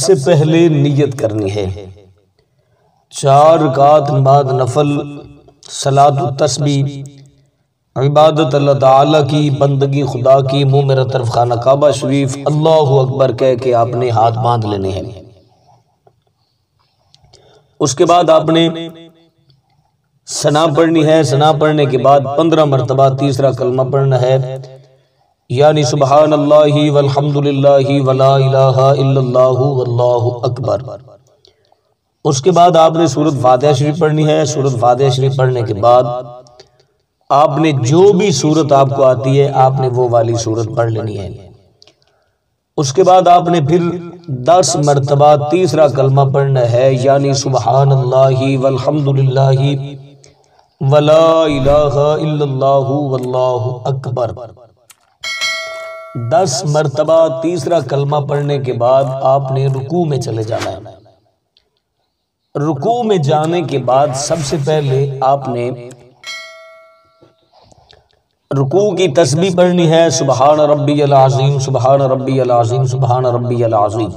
سے پہلے نیت کرنی ہے۔ 4 رکعت بعد نفل صلاۃ التسبیح عبادت اللہ تعالی کی، بندگی خدا کی، منہ میرا طرف خانہ کعبہ شریف اللہ اکبر کہہ کے آپ نے ہاتھ باندھ لینے ہیں۔ اس کے بعد آپ نے ثنا پڑھنی ہے۔ ثنا پڑھنے کے بعد 15 مرتبہ تیسرا کلمہ پڑھنا ہے، یعنی سبحان اللہ والحمد للہ ولا الہ الا اللہ واللہ اکبر۔ اس کے بعد آپ نے سورۃ فاتحہ شریف پڑھنی ہے۔ سورۃ فاتحہ شریف پڑھنے کے بعد آپ نے جو بھی سورت آپ کو آتی ہے آپ نے وہ والی سورت پڑھ لینی ہے۔ اس کے بعد آپ نے پھر 10 مرتبہ تیسرا کلمہ پڑھنا ہے، یعنی سبحان اللہ والحمد للہ ولا الہ الا اللہ واللہ اکبر۔ 10 مرتبہ تیسرا کلمہ پڑھنے کے بعد آپ نے رکوع میں چلے جانا ہے۔ رکوع میں جانے کے بعد سب سے پہلے آپ نے رکوع کی تسبیح پڑھنی ہے، سبحان ربی العظیم سبحان ربی العظیم سبحان ربی العظیم۔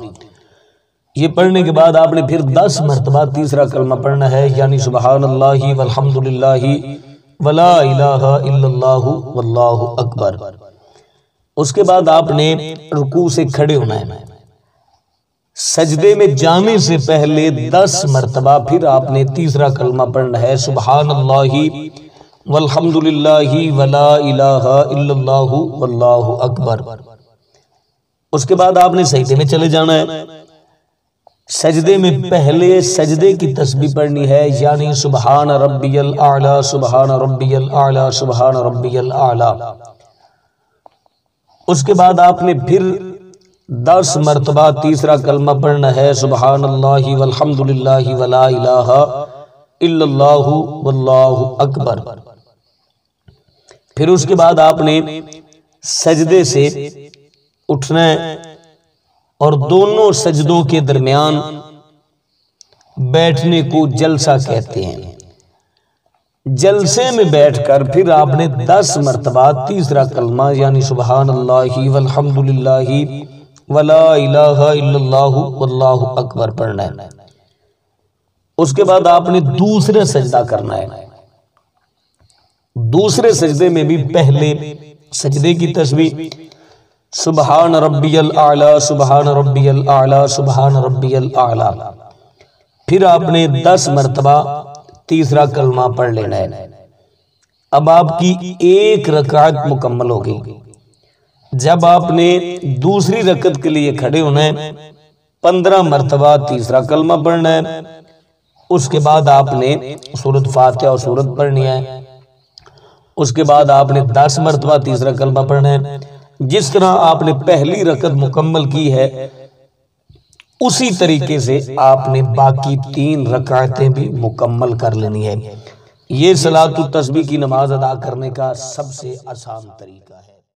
یہ پڑھنے کے بعد آپ نے پھر 10 مرتبہ تیسرا کلمہ پڑھنا ہے، یعنی سبحان اللہ والحمد للہ ولا الہ الا اللہ واللہ اکبر۔ اس کے بعد آپ نے رکوع سے کھڑے ہونا ہے۔ سجدے میں جانے سے پہلے 10 مرتبہ پھر آپ نے تیسرا کلمہ پڑھنا ہے، سبحان اللہ والحمد للہ ولا الہ الا اللہ واللہ اکبر۔ اس کے بعد آپ نے سجدے میں چلے جانا ہے۔ سجدے میں پہلے سجدے کی تسبیح پڑھنی ہے، یعنی سبحان ربی الاعلی سبحان ربی الاعلی سبحان ربی الاعلی۔ اس کے بعد آپ نے پھر 10 مرتبہ تیسرا کلمہ پڑھنا ہے، سبحان اللہ والحمد للہ ولا الہ الا اللہ واللہ اکبر۔ پھر اس کے بعد آپ نے سجدے سے اٹھنا ہے اور دونوں سجدوں کے درمیان بیٹھنے کو جلسہ کہتے ہیں۔ جلسے میں بیٹھ کر پھر آپ نے 10 مرتبہ تیسرا کلمہ یعنی سبحان اللہ والحمد للہ ولا الہ الا اللہ واللہ اکبر پڑھنا ہے۔ اس کے بعد آپ نے دوسرا سجدہ کرنا ہے۔ دوسرے سجدے میں بھی پہلے سجدے کی تسبیح سبحان ربی الاعلی سبحان ربی الاعلی سبحان ربی الاعلی، پھر آپ نے 10 مرتبہ تیسرا کلمہ پڑھ لینا ہے۔ اب آپ کی 1 رکعت مکمل ہو گئی۔ جب آپ نے دوسری رکعت کے لیے کھڑے ہونا ہے 15 مرتبہ تیسرا کلمہ پڑھنا ہے۔ اس کے بعد آپ نے سورۃ فاتحہ اور سورت پڑھنی ہے۔ اس کے بعد آپ نے 10 مرتبہ تیسرا کلمہ پڑھنا ہے۔ جس طرح آپ نے پہلی رکعت مکمل کی ہے اسی طریقے سے آپ نے باقی 3 رکعتیں بھی مکمل کر لینی ہے۔ یہ صلاۃ التسبیح کی نماز ادا کرنے کا سب سے آسان طریقہ ہے۔